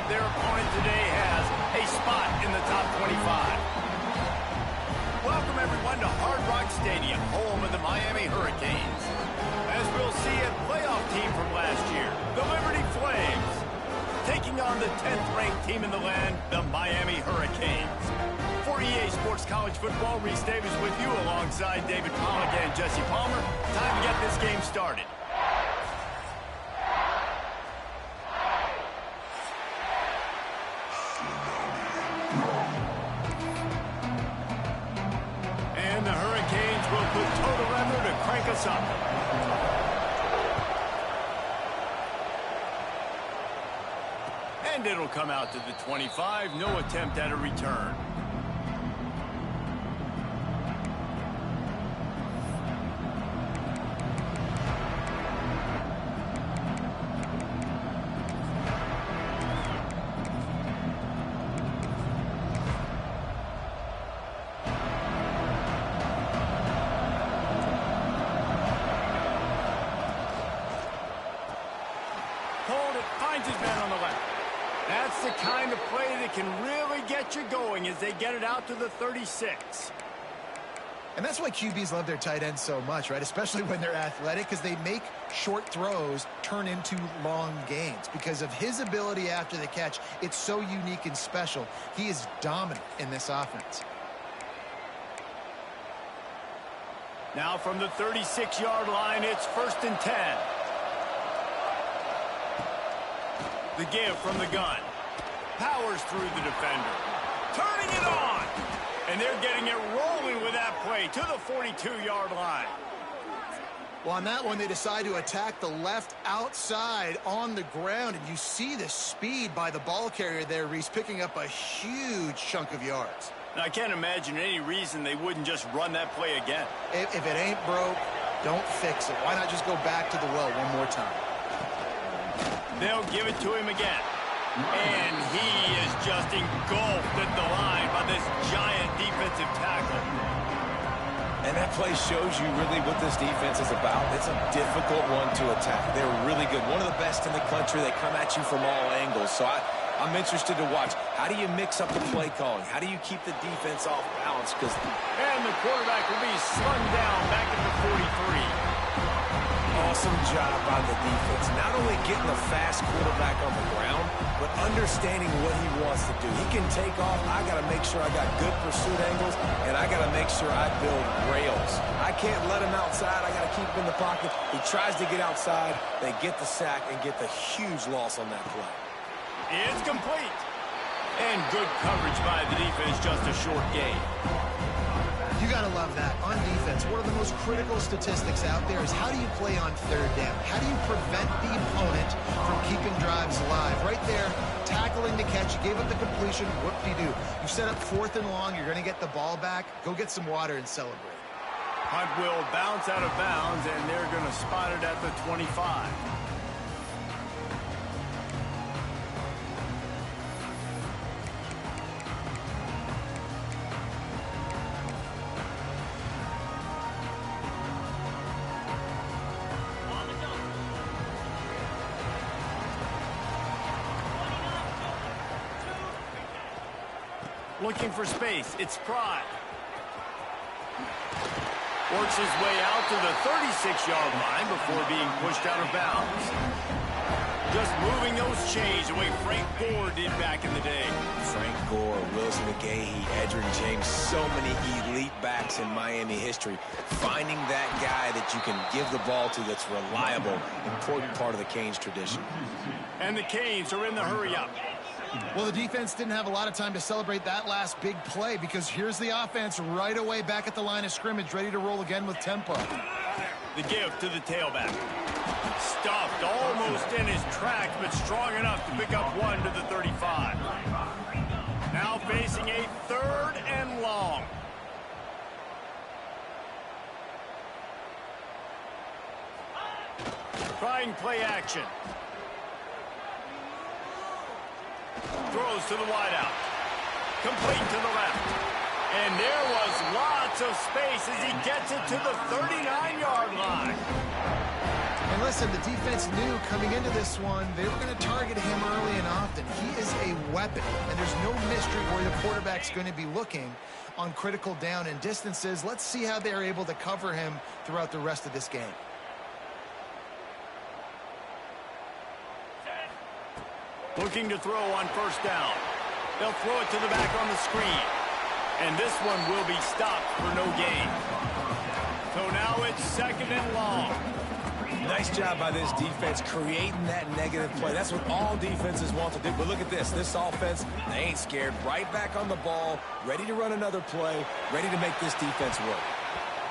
their opponent today has a spot in the top 25. Welcome, everyone, to Hard Rock Stadium, home of the Miami Hurricanes. As we'll see, a playoff team from last year, the Liberty Flames, taking on the 10th-ranked team in the land, the Miami Hurricanes. For EA Sports College Football, Reese Davis with you alongside David Pollack and Jesse Palmer. Time to get this game started. And the Hurricanes will put total effort to crank us up. And it'll come out to the 25. No attempt at a return. Hold it, finds his man on the left. That's the kind of play that can really get you going as they get it out to the 36. And that's why QBs love their tight ends so much, right? Especially when they're athletic, because they make short throws turn into long gains. Because of his ability after the catch, it's so unique and special. He is dominant in this offense. Now from the 36-yard line, it's 1st and 10. The give from the gun. Powers through the defender. Turning it on. And they're getting it rolling with that play to the 42-yard line. Well, on that one, they decide to attack the left outside on the ground. And you see the speed by the ball carrier there, Reese, picking up a huge chunk of yards. Now, I can't imagine any reason they wouldn't just run that play again. If it ain't broke, don't fix it. Why not just go back to the well one more time? They'll give it to him again. And he is just engulfed at the line by this giant defensive tackle. And that play shows you really what this defense is about. It's a difficult one to attack. They're really good. One of the best in the country. They come at you from all angles. So I'm interested to watch. How do you mix up the play calling? How do you keep the defense off balance? And the quarterback will be slung down back at the 43. Awesome job by the defense. Not only getting the fast quarterback on the ground, but understanding what he wants to do. He can take off. I got to make sure I got good pursuit angles, and I got to make sure I build rails. I can't let him outside. I got to keep him in the pocket. He tries to get outside. They get the sack and get the huge loss on that play. It's complete. And good coverage by the defense, just a short gain. You got to love that. On defense, one of the most critical statistics out there is how do you play on 3rd down? How do you prevent the opponent from keeping drives alive? Right there, tackling the catch. You gave up the completion. Whoop-de-doo. You set up 4th and long. You're going to get the ball back. Go get some water and celebrate. Hunt will bounce out of bounds, and they're going to spot it at the 25. Looking for space. It's Pride. Works his way out to the 36-yard line before being pushed out of bounds. Just moving those chains the way Frank Gore did back in the day. Frank Gore, Willis McGahee, Edgerrin James, so many elite backs in Miami history. Finding that guy that you can give the ball to that's reliable, important part of the Canes tradition. And the Canes are in the hurry-up. Well, the defense didn't have a lot of time to celebrate that last big play because here's the offense right away back at the line of scrimmage, ready to roll again with tempo. The give to the tailback. Stuffed almost in his tracks, but strong enough to pick up one to the 35. Now facing a 3rd and long. Trying play action. Throws to the wideout. Complete to the left. And there was lots of space as he gets it to the 39-yard line. And listen, the defense knew coming into this one, they were going to target him early and often. He is weapon, and there's no mystery where the quarterback's going to be looking on critical down and distances. Let's see how they're able to cover him throughout the rest of this game. Looking to throw on first down. They'll throw it to the back on the screen. And this one will be stopped for no gain. So now it's second and long. Nice job by this defense creating that negative play. That's what all defenses want to do. But look at this. This offense, they ain't scared. Right back on the ball, ready to run another play, ready to make this defense work.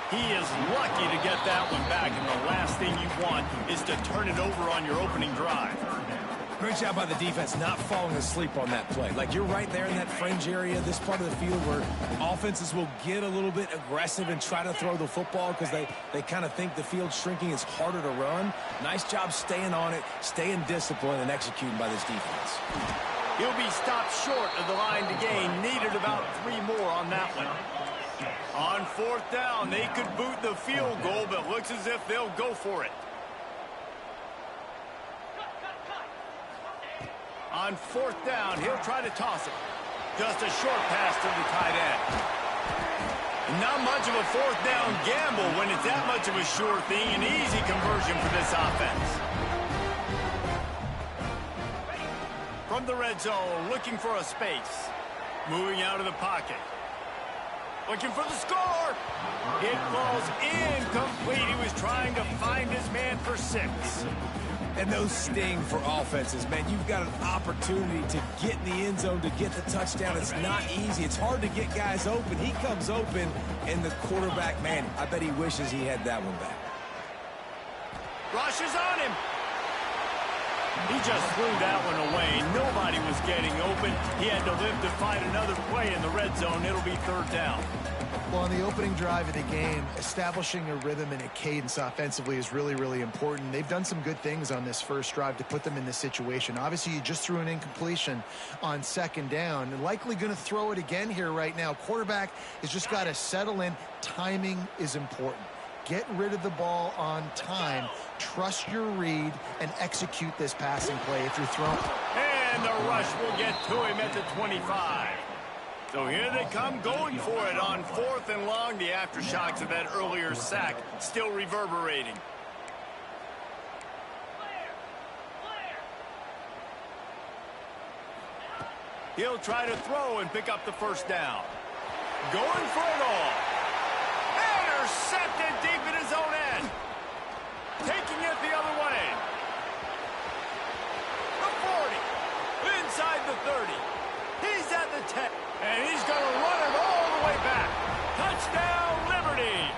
He is lucky to get that one back, and the last thing you want is to turn it over on your opening drive. Great job by the defense not falling asleep on that play. Like, you're right there in that fringe area, this part of the field where offenses will get a little bit aggressive and try to throw the football because they kind of think the field's shrinking. It's harder to run. Nice job staying on it, staying disciplined, and executing by this defense. He'll be stopped short of the line to gain. Needed about 3 more on that one. On fourth down, they could boot the field goal, but looks as if they'll go for it. On fourth down, he'll try to toss it. Just a short pass to the tight end. Not much of a fourth down gamble when it's that much of a sure thing. An easy conversion for this offense. From the red zone, looking for a space. Moving out of the pocket. Looking for the score. It falls incomplete. He was trying to find his man for 6. And those sting for offenses, man. You've got an opportunity to get in the end zone, to get the touchdown. It's not easy. It's hard to get guys open. He comes open, and the quarterback, man, I bet he wishes he had that one back. Rush is on him. He just threw that one away. Nobody was getting open. He had to live to find another play in the red zone. It'll be third down. Well, on the opening drive of the game, establishing a rhythm and a cadence offensively is really, really important. They've done some good things on this first drive to put them in this situation. Obviously, you just threw an incompletion on second down, and likely going to throw it again here right now. Quarterback has just got to settle in. Timing is important. Get rid of the ball on time. Trust your read and execute this passing play if you're throwing. And the rush will get to him at the 25. So here they come going for it on fourth and long. The aftershocks of that earlier sack still reverberating. He'll try to throw and pick up the first down. Going for it all. Intercepted deep in his own end. Taking it the other way. The 40. Inside the 30. He's at the 10. And he's going to run it all the way back. Touchdown, Liberty.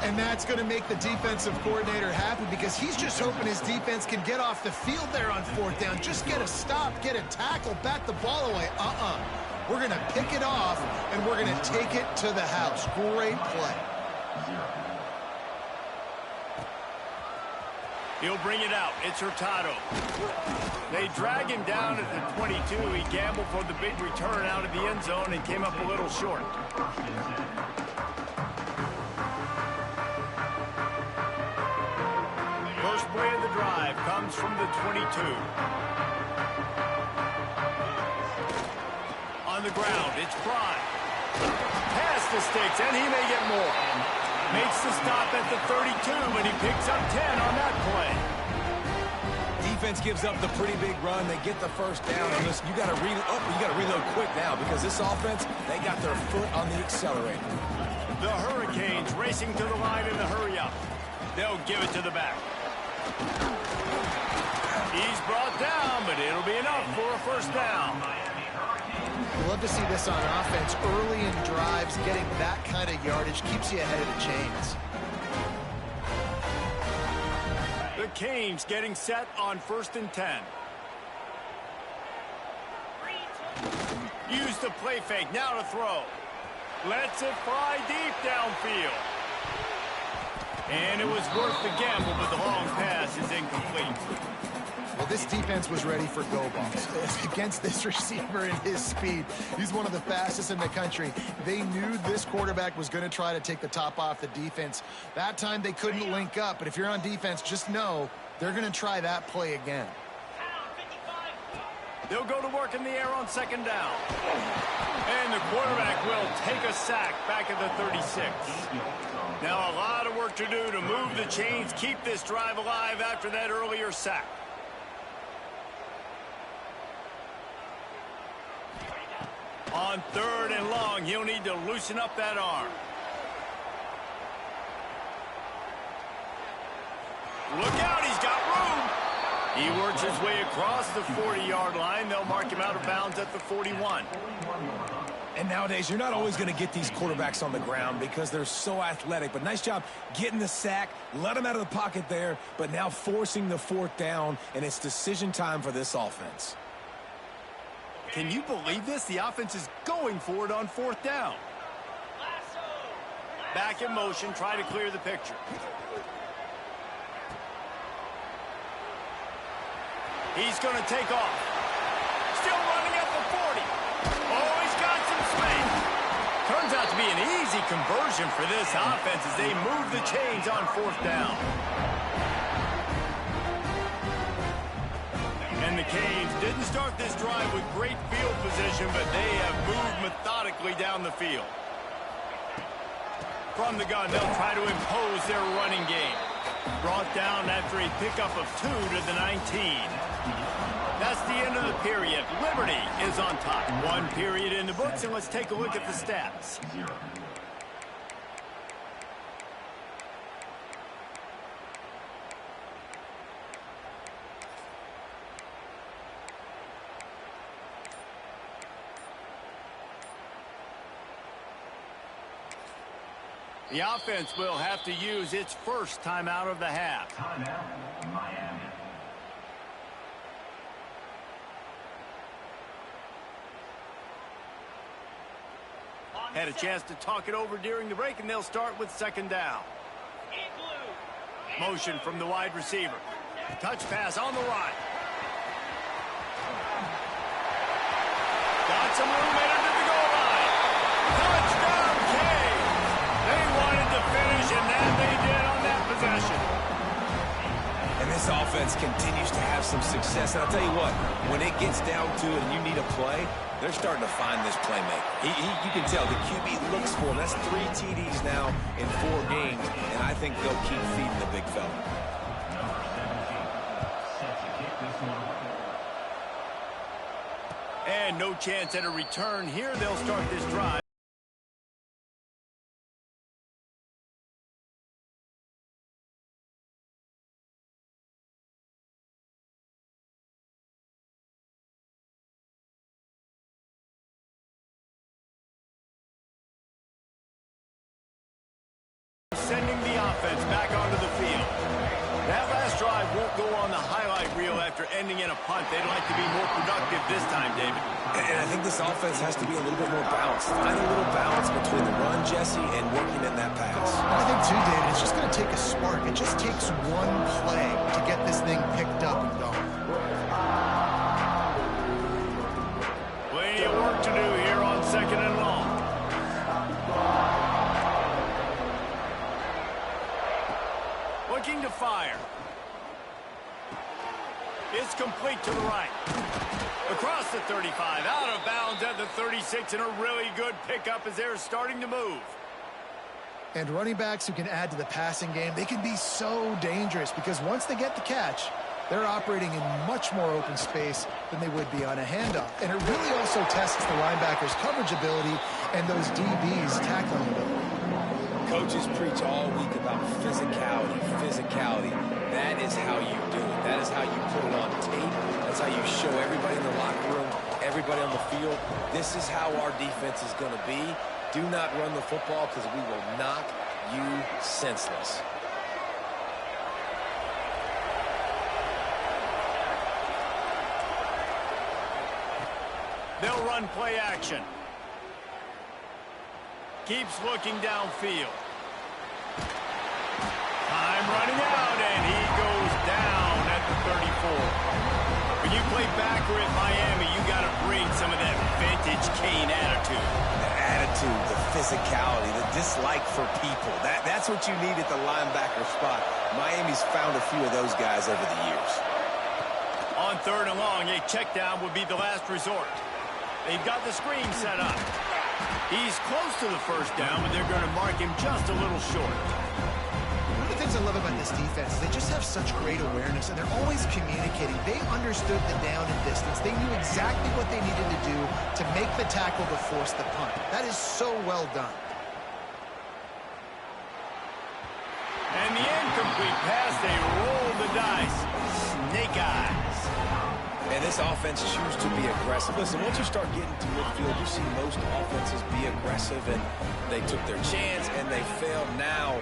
And that's going to make the defensive coordinator happy because he's just hoping his defense can get off the field there on fourth down. Just get a stop, get a tackle, bat the ball away. We're going to pick it off, and we're going to take it to the house. Great play. He'll bring it out. It's Hurtado. They drag him down at the 22. He gambled for the big return out of the end zone and came up a little short. First play of the drive comes from the 22. On the ground, it's Prime. Pass the sticks, and he may get more. Makes the stop at the 32, and he picks up 10 on that play. Defense gives up the pretty big run. They get the first down. And listen, you got to reload quick now because this offense, they got their foot on the accelerator. The Hurricanes racing to the line in the hurry up. They'll give it to the back. He's brought down, but it'll be enough for a first down. We love to see this on offense. Early in drives, getting that kind of yardage keeps you ahead of the chains. The Canes getting set on 1st and 10. Use the play fake, now to throw. Lets it fly deep downfield. And it was worth the gamble, but the long pass is incomplete. Well, this defense was ready for go balls. Against this receiver and his speed, he's one of the fastest in the country. They knew this quarterback was going to try to take the top off the defense. That time they couldn't link up, but if you're on defense, just know they're going to try that play again. They'll go to work in the air on second down. And the quarterback will take a sack back at the 36. Now a lot of work to do to move the chains, keep this drive alive after that earlier sack. On third and long, he'll need to loosen up that arm. Look out, he's got room. He works his way across the 40-yard line. They'll mark him out of bounds at the 41. And nowadays, you're not always going to get these quarterbacks on the ground because they're so athletic. But nice job getting the sack, let him out of the pocket there, but now forcing the fourth down, and it's decision time for this offense. Can you believe this? The offense is going for it on fourth down. Back in motion, try to clear the picture. He's going to take off. Still running at the 40. Oh, he's got some space. Turns out to be an easy conversion for this offense as they move the chains on fourth down. And the Canes didn't start this drive with great field position, but they have moved methodically down the field. From the gun, they'll try to impose their running game. Brought down after a pickup of 2 to the 19. That's the end of the period. Liberty is on top. One period in the books, and let's take a look at the stats. The offense will have to use its first timeout of the half. Timeout, Miami. Had a chance to talk it over during the break, and they'll start with second down. Motion from the wide receiver. Touch pass on the run. Got some room into the goal line. Touchdown, Canes! They wanted to finish, and that they did on that possession. And this offense continues to have some success. And I'll tell you what, when it gets down to it and you need a play, they're starting to find this playmaker. You can tell the QB looks for him. That's 3 TDs now in 4 games, and I think they'll keep feeding the big fella. Number 17, set to kick this one. And no chance at a return here. They'll start this drive. Sending the offense back onto the field. That last drive won't go on the highlight reel after ending in a punt. They'd like to be more productive this time, David. And I think this offense has to be a little bit more balanced. Find a little balance between the run, Jesse, and working in that pass. I think, too, David, it's just going to take a spark. It just takes one play to get this thing picked up and going. Plenty of work to do here on second and long. Looking to fire. It's complete to the right. Across the 35, out of bounds at the 36, and a really good pickup as they're starting to move. And running backs who can add to the passing game, they can be so dangerous because once they get the catch, they're operating in much more open space than they would be on a handoff. And it really also tests the linebackers' coverage ability and those DBs' tackling ability. Coaches preach all week about physicality. That is how you do it. That is how you put it on tape. That's how you show everybody in the locker room, everybody on the field. This is how our defense is going to be. Do not run the football because we will knock you senseless. They'll run play action. Keeps looking downfield. Time running out, and he goes down at the 34. When you play backer at Miami, you got to bring some of that vintage Cane attitude. The attitude, the physicality, the dislike for people. That's what you need at the linebacker spot. Miami's found a few of those guys over the years. On third and long, a check down would be the last resort. They've got the screen set up. He's close to the first down, but they're going to mark him just a little short. One of the things I love about this defense is they just have such great awareness, and they're always communicating. They understood the down and distance. They knew exactly what they needed to do to make the tackle to force the punt. That is so well done. And the incomplete pass, they roll the dice. Snake eyes. And this offense chooses to be aggressive. Listen, once you start getting to midfield, you see most offenses be aggressive, and they took their chance, and they failed. Now,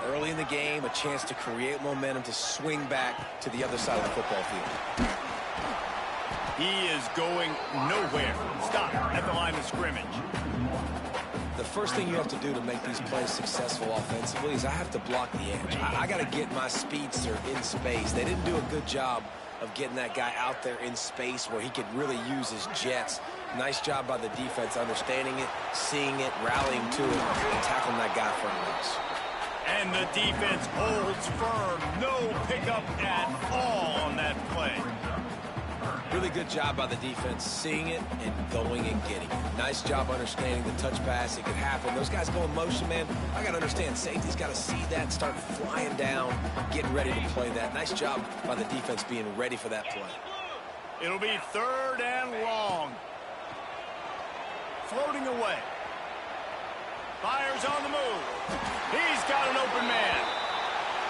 early in the game, a chance to create momentum to swing back to the other side of the football field. He is going nowhere. Stop at the line of scrimmage. The first thing you have to do to make these plays successful offensively is I have to block the edge. I got to get my speedster in space. They didn't do a good job of getting that guy out there in space where he could really use his jets. Nice job by the defense understanding it, seeing it, rallying to it, and tackling that guy for a loss. And the defense holds firm. No pickup at all on that play. Really good job by the defense, seeing it and going and getting it. Nice job understanding the touch pass. It could happen. Those guys go in motion, man. I got to understand, safety's got to see that and start flying down, getting ready to play that. Nice job by the defense being ready for that play. It'll be third and long. Floating away. Fires on the move. He's got an open man.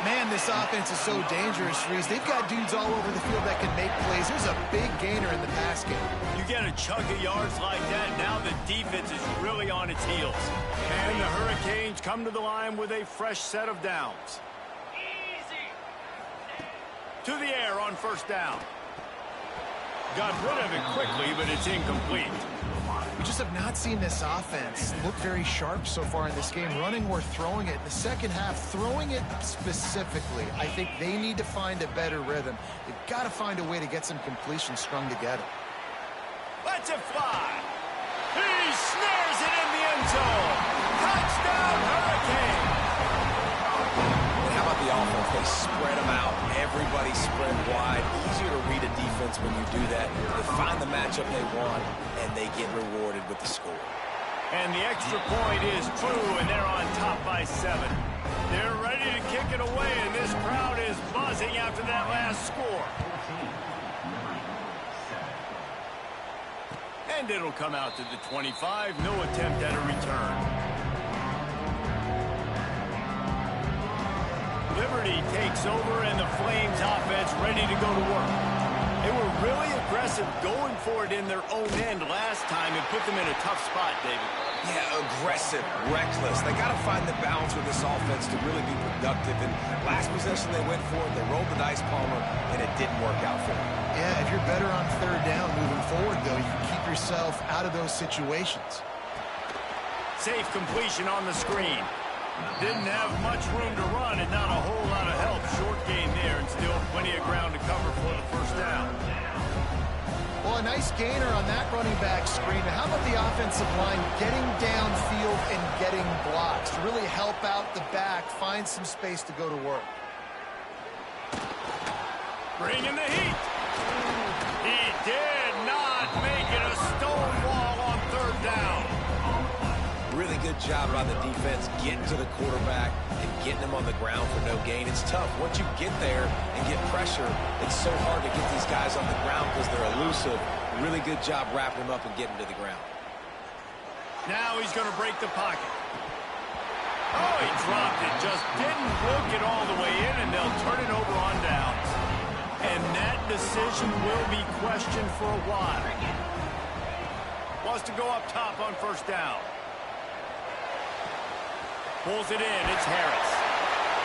Man, this offense is so dangerous, Reese. They've got dudes all over the field that can make plays. There's a big gainer in the pass game. You get a chunk of yards like that, now the defense is really on its heels. And the Hurricanes come to the line with a fresh set of downs. To the air on first down. Got rid of it quickly, but it's incomplete. We just have not seen this offense look very sharp so far in this game, running or throwing it. In the second half, throwing it specifically, I think they need to find a better rhythm. They've got to find a way to get some completions strung together. Lets it fly. He snares it in the end zone. Touchdown, Hurricane. And how about the offense? They spread them out. Everybody spread wide. Easier to read a defense when you do that. They find the matchup they want, and they get rewarded with the score. And the extra point is true, and they're on top by 7. They're ready to kick it away, and this crowd is buzzing after that last score. And it'll come out to the 25. No attempt at a return. Liberty takes over, and the Flames offense ready to go to work. They were really aggressive going for it in their own end last time and put them in a tough spot, David. Yeah, aggressive, reckless. They got to find the balance with this offense to really be productive. And last possession they went for it, they rolled the dice, Palmer, and it didn't work out for them. Yeah, if you're better on third down moving forward, though, you can keep yourself out of those situations. Safe completion on the screen. Didn't have much room to run and not a whole lot of help. Short gain there and still plenty of ground to cover for the first down. Well, a nice gainer on that running back screen. Now, how about the offensive line getting downfield and getting blocks to really help out the back, find some space to go to work? Bringing the heat. He did not make it a stone wall on third down. Really good job by the defense getting to the quarterback and getting him on the ground for no gain. It's tough. Once you get there and get pressure, it's so hard to get these guys on the ground because they're elusive. Really good job wrapping them up and getting to the ground. Now he's going to break the pocket. Oh, he dropped it. Just didn't book it all the way in, and they'll turn it over on downs. And that decision will be questioned for a while. Wants to go up top on first down. Pulls it in. It's Harris.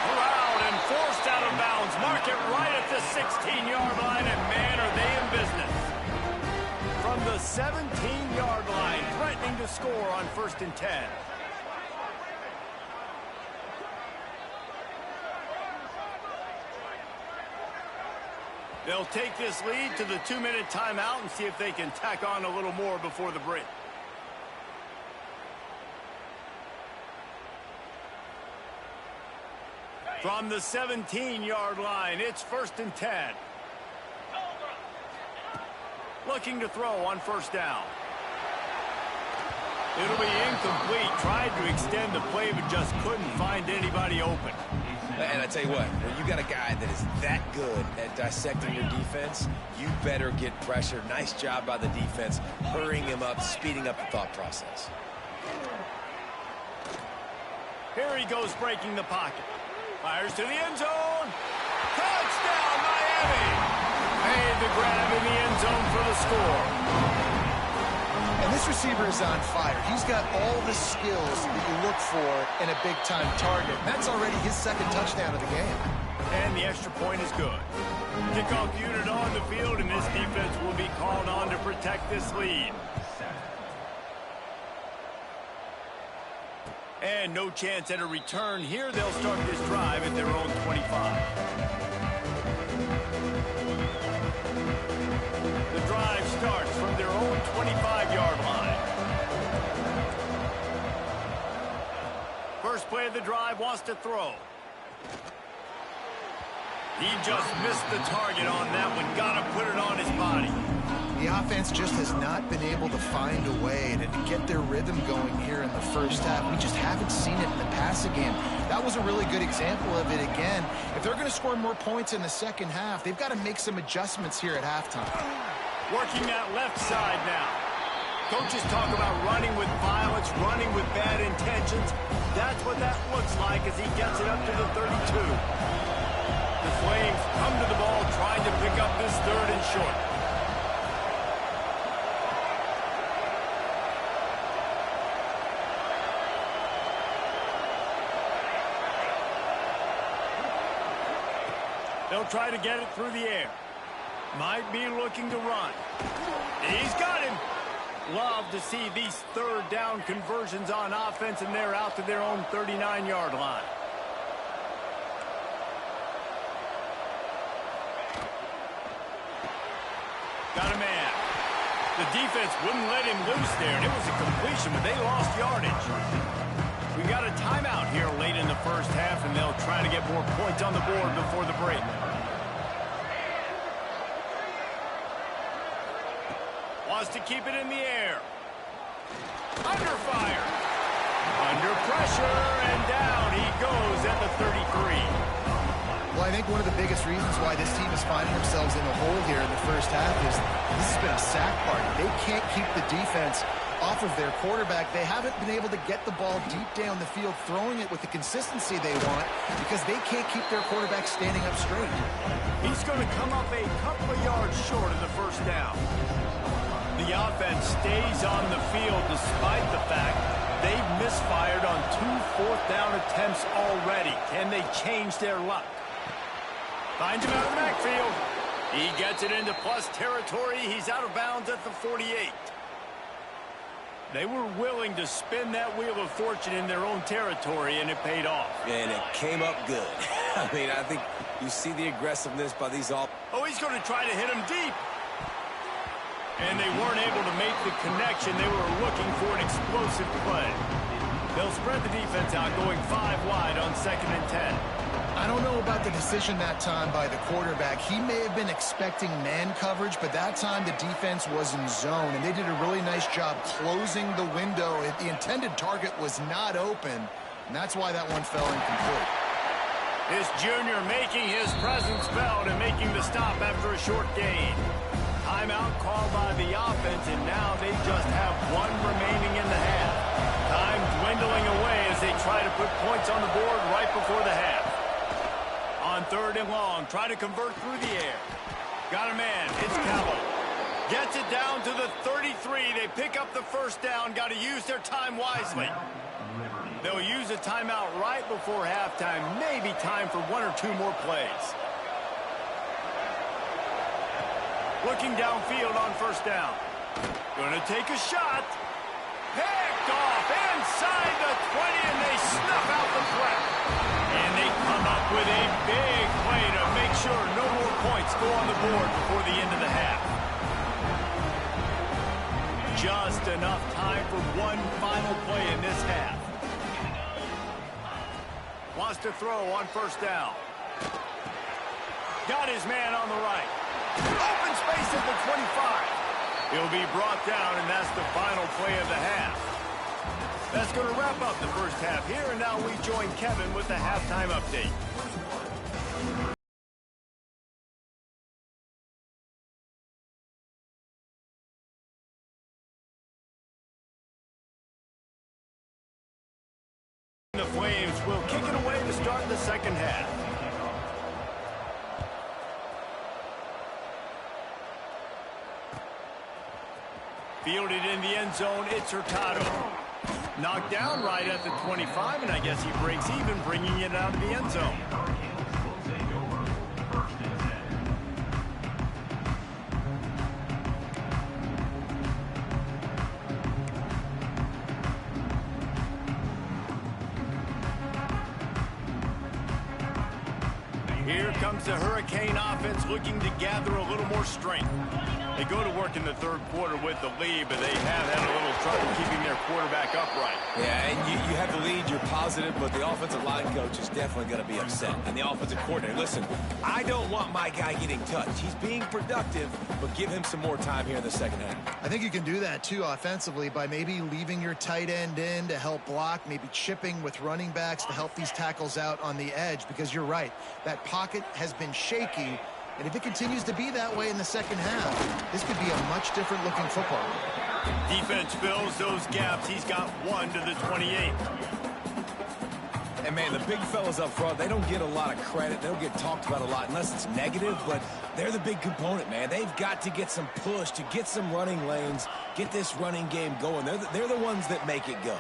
Corralled and forced out of bounds. Mark it right at the 16-yard line, and man, are they in business. From the 17-yard line, threatening to score on 1st and 10. They'll take this lead to the 2-minute timeout and see if they can tack on a little more before the break. From the 17-yard line, it's 1st and 10. Looking to throw on first down. It'll be incomplete. Tried to extend the play, but just couldn't find anybody open. And I tell you what, when you got a guy that is that good at dissecting your defense, you better get pressure. Nice job by the defense, hurrying him up, speeding up the thought process. Here he goes, breaking the pocket. Fires to the end zone. Touchdown, Miami! Made the grab in the end zone for the score. And this receiver is on fire. He's got all the skills that you look for in a big-time target. That's already his second touchdown of the game. And the extra point is good. Kickoff unit on the field, and this defense will be called on to protect this lead. And no chance at a return here. They'll start this drive at their own 25. The drive starts from their own 25-yard line. First play of the drive, wants to throw. He just missed the target on that one. Got to put it on his body. The offense just has not been able to find a way to get their rhythm going here in the first half. We just haven't seen it in the passing game. That was a really good example of it again. If they're going to score more points in the second half, they've got to make some adjustments here at halftime. Working that left side now. Coaches talk about running with violence, running with bad intentions. That's what that looks like as he gets it up to the 32. The Flames come to the ball trying to pick up this third and short. They'll try to get it through the air. Might be looking to run. He's got him. Love to see these third down conversions on offense, and they're out to their own 39-yard line. Got a man. The defense wouldn't let him loose there, and it was a completion, but they lost yardage. We got a timeout here late in the first half, and they'll try to get more points on the board before the break. Wants to keep it in the air. Under fire. Under pressure, and down he goes at the 33. Well, I think one of the biggest reasons why this team is finding themselves in the hole here in the first half is this has been a sack party. They can't keep the defense off of their quarterback. They haven't been able to get the ball deep down the field, throwing it with the consistency they want because they can't keep their quarterback standing up straight. He's going to come up a couple of yards short of the first down. The offense stays on the field despite the fact they've misfired on 2 fourth-down attempts already. Can they change their luck? Finds him out of the backfield. He gets it into plus territory. He's out of bounds at the 48. They were willing to spin that wheel of fortune in their own territory, and it paid off. And it came up good. I mean, I think you see the aggressiveness by these all. Oh, he's going to try to hit him deep. And they weren't able to make the connection. They were looking for an explosive play. They'll spread the defense out, going 5 wide on 2nd and 10. I don't know about the decision that time by the quarterback. He may have been expecting man coverage, but that time the defense was in zone, and they did a really nice job closing the window. The intended target was not open, and that's why that one fell incomplete. This junior making his presence felt and making the stop after a short gain. Timeout called by the offense, and now they just have 1 remaining in the half. Time dwindling away as they try to put points on the board right before the half. On 3rd and long, try to convert through the air. Got a man, it's Callow. Gets it down to the 33. They pick up the first down, got to use their time wisely. They'll use a timeout right before halftime, maybe time for 1 or 2 more plays. Looking downfield on first down. Gonna take a shot. Picked off inside the 20, and they snuff out the threat. And they come up with a big play to make sure no more points go on the board before the end of the half. Just enough time for 1 final play in this half. Wants to throw on first down. Got his man on the right. Open space at the 25. He'll be brought down, and that's the final play of the half. That's going to wrap up the first half here, and now we join Kevin with the halftime update. The Flames will kick it away to start the second half. Fielded in the end zone, it's Hurtado. Knocked down right at the 25, and I guess he breaks even, bringing it out of the end zone. Here comes the Hurricane offense looking to gather a little more strength. They go to work in the third quarter with the lead, but they have had a little trouble keeping their quarterback upright. Yeah, and you have the lead, you're positive, but the offensive line coach is definitely going to be upset. And the offensive coordinator, listen, I don't want my guy getting touched. He's being productive, but give him some more time here in the second half. I think you can do that, too, offensively, by maybe leaving your tight end in to help block, maybe chipping with running backs to help these tackles out on the edge, because you're right. That pocket has been shaky, and if it continues to be that way in the second half, this could be a much different looking football. Defense fills those gaps. He's got one to the 28. And, man, the big fellas up front, they don't get a lot of credit. They don't get talked about a lot unless it's negative, but they're the big component, man. They've got to get some push, to get some running lanes, get this running game going. They're the ones that make it go.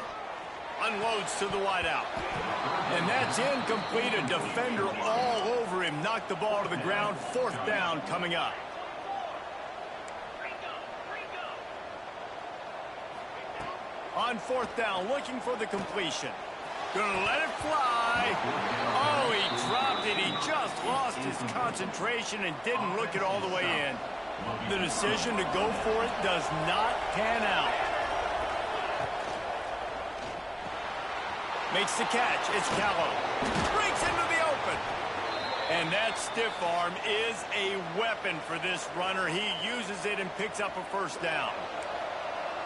Unloads to the wideout. And that's incomplete. A defender all over him. Knocked the ball to the ground. Fourth down coming up. On fourth down, looking for the completion. Gonna let it fly. Oh, he dropped it. He just lost his concentration and didn't look it all the way in. The decision to go for it does not pan out. Makes the catch. It's Callow. Breaks into the open. And that stiff arm is a weapon for this runner. He uses it and picks up a first down.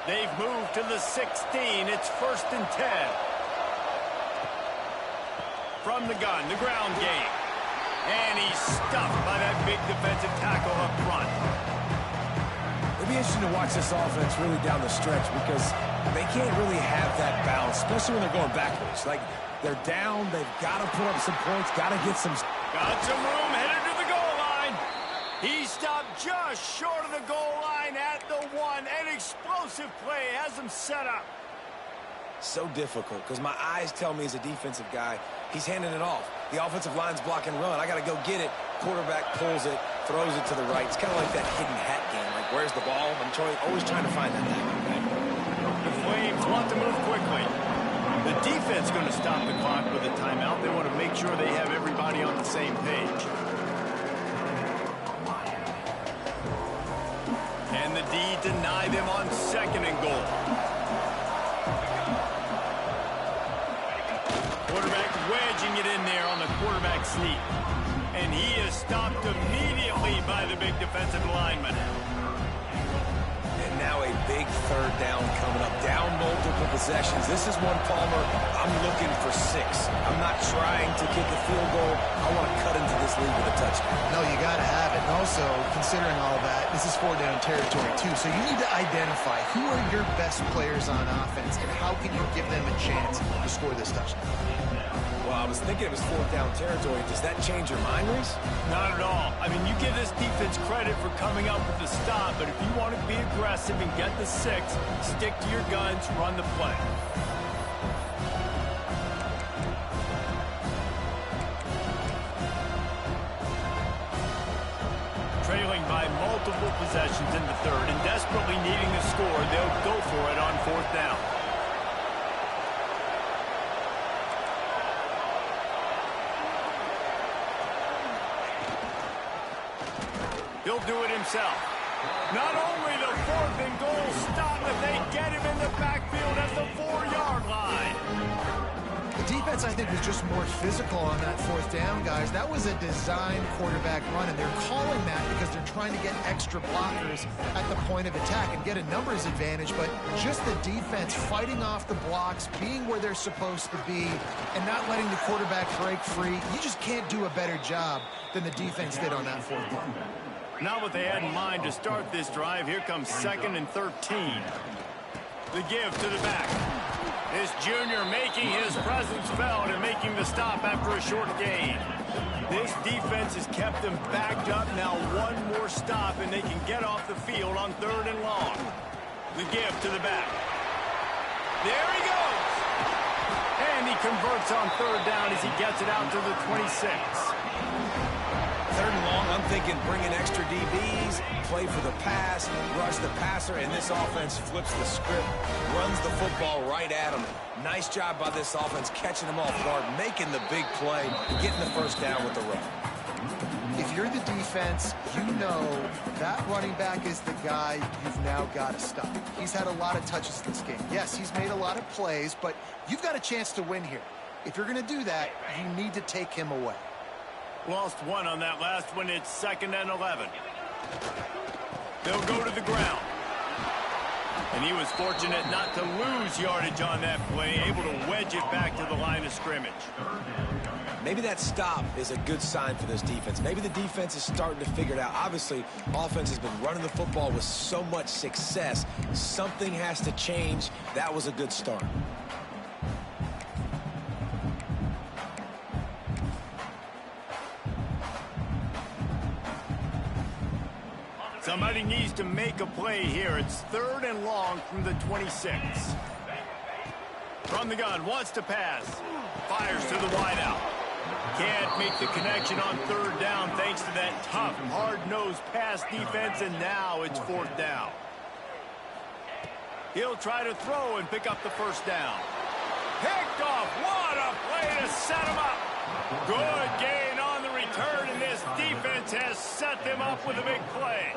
They've moved to the 16. It's 1st and 10. From the gun, the ground game. And he's stuffed by that big defensive tackle up front. It'll be interesting to watch this offense really down the stretch because they can't really have that balance, especially when they're going backwards. Like, they're down, they've got to put up some points, got to get some... Got some room, headed to the goal line. He stopped just short of the goal line at the 1. An explosive play has him set up. So difficult because my eyes tell me as a defensive guy, he's handing it off. The offensive line's block and run. I got to go get it. Quarterback pulls it, throws it to the right. It's kind of like that hidden hat game. Like, where's the ball? I'm always trying to find that guy. The Flames want to move quickly. The defense going to stop the clock with a timeout. They want to make sure they have everybody on the same page. And the D deny them on 2nd and goal. Quarterback wedging it in there on the quarterback sneak. And he is stopped immediately by the big defensive lineman. And now a big 3rd down coming up. Down multiple possessions. This is one, Palmer, I'm looking for 6. I'm not trying to kick a field goal. I want to cut into this lead with a touchdown. No, you got to have it. And also, considering all that, this is 4-down territory, too. So you need to identify who are your best players on offense and how can you give them a chance to score this touchdown. Well, I was thinking it was 4th down territory. Does that change your mind, Reese? Not at all. I mean, you give this defense credit for coming up with the stop, but if you want to be aggressive and get the 6, stick to your guns, run the play. Trailing by multiple possessions in the 3rd and desperately needing to score, they'll go for it on 4th down. He'll do it himself. Not only the 4th and goal stop, but they get him in the backfield at the 4-yard line. The defense, I think, was just more physical on that fourth down, guys. That was a designed quarterback run, and they're calling that because they're trying to get extra blockers at the point of attack and get a numbers advantage, but just the defense fighting off the blocks, being where they're supposed to be, and not letting the quarterback break free. You just can't do a better job than the defense did on that fourth down. Not what they had in mind to start this drive. Here comes 2nd and 13. The give to the back. This junior making his presence felt and making the stop after a short gain. This defense has kept them backed up. Now one more stop and they can get off the field on 3rd and long. The give to the back. There he goes. And he converts on 3rd down as he gets it out to the 26. 3rd and long, I'm thinking bring in extra DBs, play for the pass, rush the passer, and this offense flips the script, runs the football right at him. Nice job by this offense, catching them off guard, making the big play, getting the 1st down with the run. If you're the defense, you know that running back is the guy you've now got to stop. He's had a lot of touches this game. Yes, he's made a lot of plays, but you've got a chance to win here. If you're going to do that, you need to take him away. Lost one on that last one. It's 2nd and 11. They'll go to the ground. And he was fortunate not to lose yardage on that play, able to wedge it back to the line of scrimmage. Maybe that stop is a good sign for this defense. Maybe the defense is starting to figure it out. Obviously, offense has been running the football with so much success. Something has to change. That was a good start. Somebody needs to make a play here. It's 3rd and long from the 26. From the gun, wants to pass. Fires to the wideout. Can't make the connection on 3rd down thanks to that tough, hard-nosed pass defense, and now it's 4th down. He'll try to throw and pick up the 1st down. Picked off. What a play to set him up. Good gain on the return, and this defense has set them up with a big play.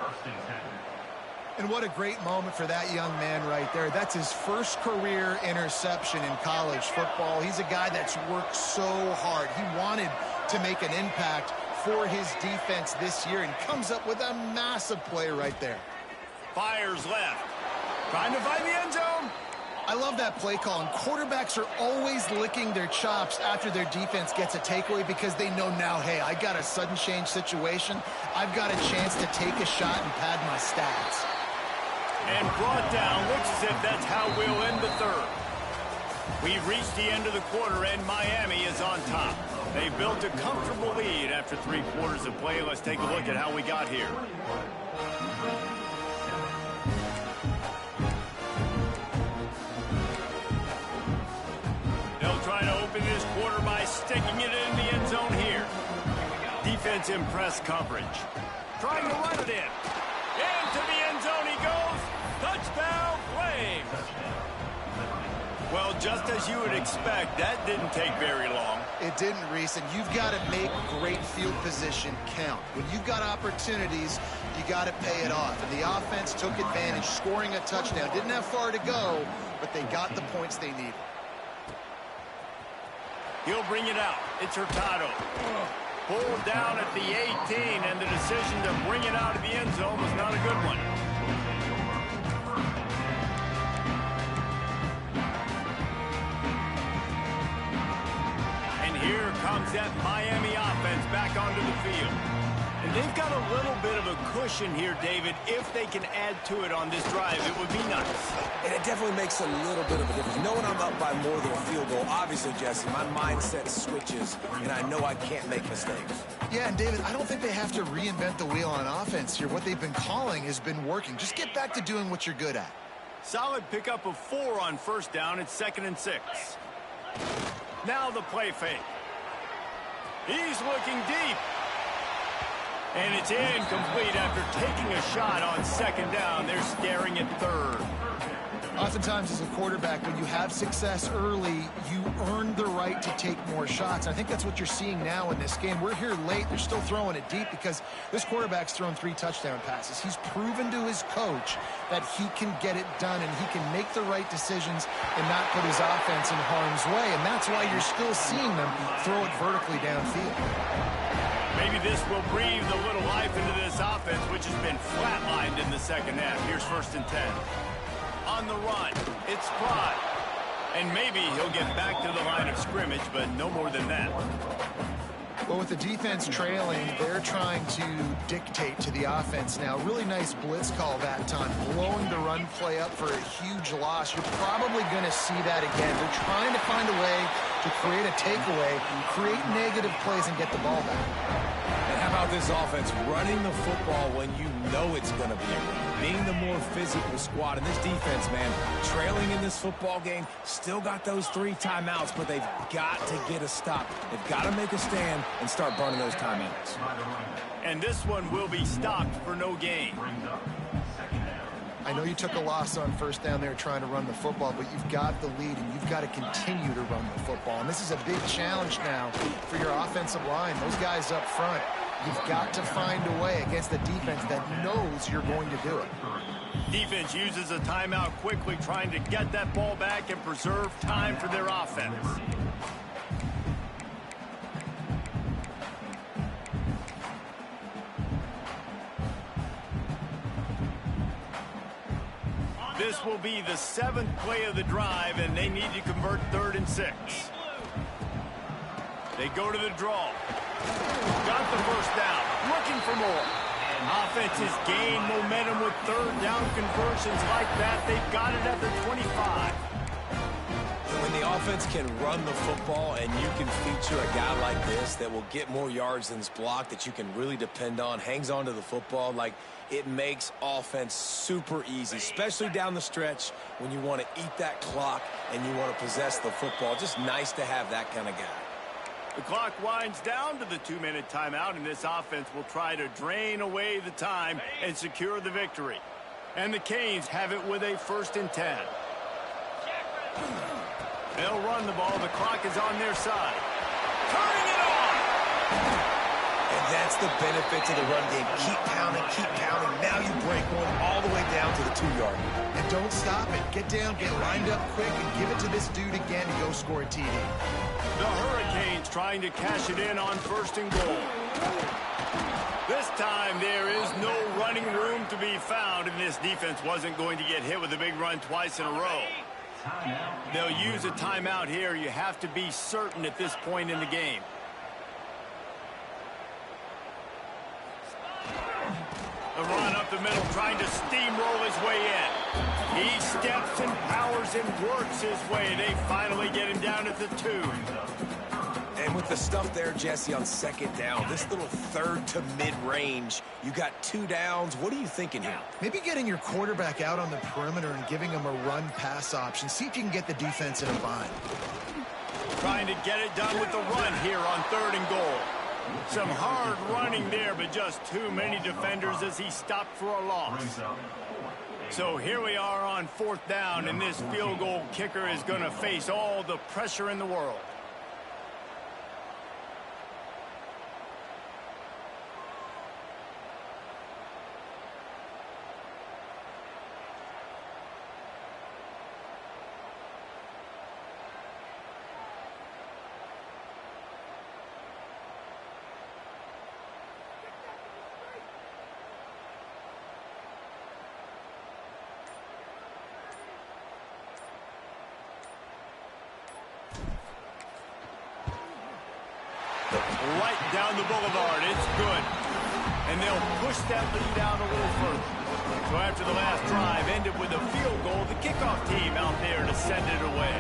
And what a great moment for that young man right there. That's his first career interception in college football. He's a guy that's worked so hard. He wanted to make an impact for his defense this year and comes up with a massive play right there. Fires left. Trying to find the end zone. I love that play call, and quarterbacks are always licking their chops after their defense gets a takeaway because they know now, hey, I got a sudden change situation. I've got a chance to take a shot and pad my stats. And brought down. Looks as if that's how we'll end the 3rd. We've reached the end of the quarter, and Miami is on top. They built a comfortable lead after 3 quarters of play. Let's take a look at how we got here. Trying to open this quarter by sticking it in the end zone here. Defense in press coverage. Trying to run it in. Into the end zone he goes. Touchdown, Flames. Well, just as you would expect, that didn't take very long. It didn't, Reese, and you've got to make great field position count. When you've got opportunities, you got to pay it off. And the offense took advantage, scoring a touchdown. Didn't have far to go, but they got the points they needed. He'll bring it out. It's Hurtado. Pulled down at the 18, and the decision to bring it out of the end zone was not a good one. And here comes that Miami offense back onto the field. And they've got a little bit of a cushion here, David. If they can add to it on this drive, it would be nice. And it definitely makes a little bit of a difference. Knowing I'm up by more than a field goal, obviously, Jesse, my mindset switches, and I know I can't make mistakes. Yeah, and David, I don't think they have to reinvent the wheel on offense here. What they've been calling has been working. Just get back to doing what you're good at. Solid pickup of 4 on 1st down. It's 2nd and 6. Now the play fake. He's looking deep. And it's incomplete after taking a shot on 2nd down. They're staring at 3rd. Oftentimes as a quarterback, when you have success early, you earn the right to take more shots. I think that's what you're seeing now in this game. We're here late. They're still throwing it deep because this quarterback's thrown 3 touchdown passes. He's proven to his coach that he can get it done and he can make the right decisions and not put his offense in harm's way. And that's why you're still seeing them throw it vertically downfield. Maybe this will breathe a little life into this offense, which has been flatlined in the second half. Here's 1st and 10. On the run, it's Fry. And maybe he'll get back to the line of scrimmage, but no more than that. Well, with the defense trailing, they're trying to dictate to the offense now. Really nice blitz call that time, blowing the run play up for a huge loss. You're probably going to see that again. They're trying to find a way to create a takeaway, create negative plays, and get the ball back. And how about this offense running the football when you know it's going to be a run? Being the more physical squad. And this defense, man, trailing in this football game, still got those 3 timeouts, but they've got to get a stop. They've got to make a stand and start burning those timeouts. And this one will be stopped for no gain. I know you took a loss on 1st down there trying to run the football, but you've got the lead and you've got to continue to run the football. And this is a big challenge now for your offensive line. Those guys up front, you've got to find a way against the defense that knows you're going to do it. Defense uses a timeout quickly, trying to get that ball back and preserve time for their offense. This will be the 7th play of the drive, and they need to convert 3rd and 6. They go to the draw. Got the 1st down. Looking for more. Offenses gain momentum with 3rd down conversions like that. They've got it at the 25. When the offense can run the football and you can feature a guy like this that will get more yards than his block, that you can really depend on, hangs on to the football, like it makes offense super easy, especially down the stretch when you want to eat that clock and you want to possess the football. Just nice to have that kind of guy. The clock winds down to the 2-minute timeout, and this offense will try to drain away the time and secure the victory. And the Canes have it with a 1st and 10. They'll run the ball. The clock is on their side. Turning it on! And that's the benefit to the run game. Keep pounding, keep pounding. Now you break one all the way down to the 2-yard line. And don't stop it. Get down, get lined up quick, and give it to this dude again to go score a TD. The Hurricanes trying to cash it in on 1st and goal. This time there is no running room to be found, and this defense wasn't going to get hit with a big run twice in a row. They'll use a timeout here. You have to be certain at this point in the game. The run up the middle, trying to steamroll his way in. He steps and powers and works his way. They finally get him down at the 2. And with the stuff there, Jesse, on 2nd down, this little 3rd to mid-range, you got 2 downs. What are you thinking here? Maybe getting your quarterback out on the perimeter and giving him a run-pass option. See if you can get the defense in a bind. Trying to get it done with the run here on 3rd and goal. Some hard running there, but just too many defenders as he stopped for a loss. So here we are on 4th down, and this field goal kicker is going to face all the pressure in the world. Right down the boulevard. It's good. And they'll push that lead out a little further. So after the last drive ended with a field goal, the kickoff team out there to send it away.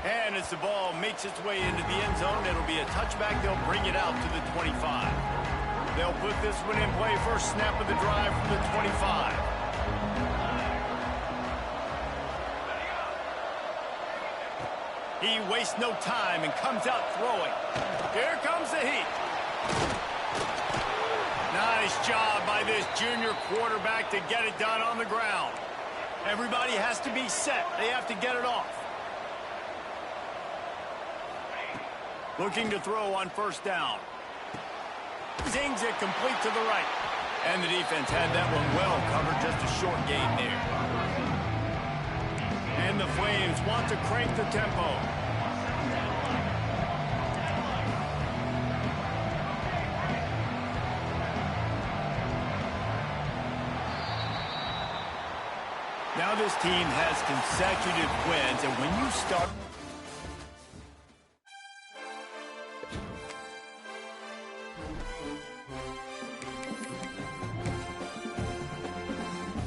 And as the ball makes its way into the end zone, it'll be a touchback. They'll bring it out to the 25. They'll put this one in play. First snap of the drive from the 25. He wastes no time and comes out throwing. Here comes the heat. Nice job by this junior quarterback to get it done on the ground. Everybody has to be set. They have to get it off. Looking to throw on first down. Zings it complete to the right. And the defense had that one well covered, just a short gain there. And the Flames want to crank the tempo. Now this team has consecutive wins, and when you start...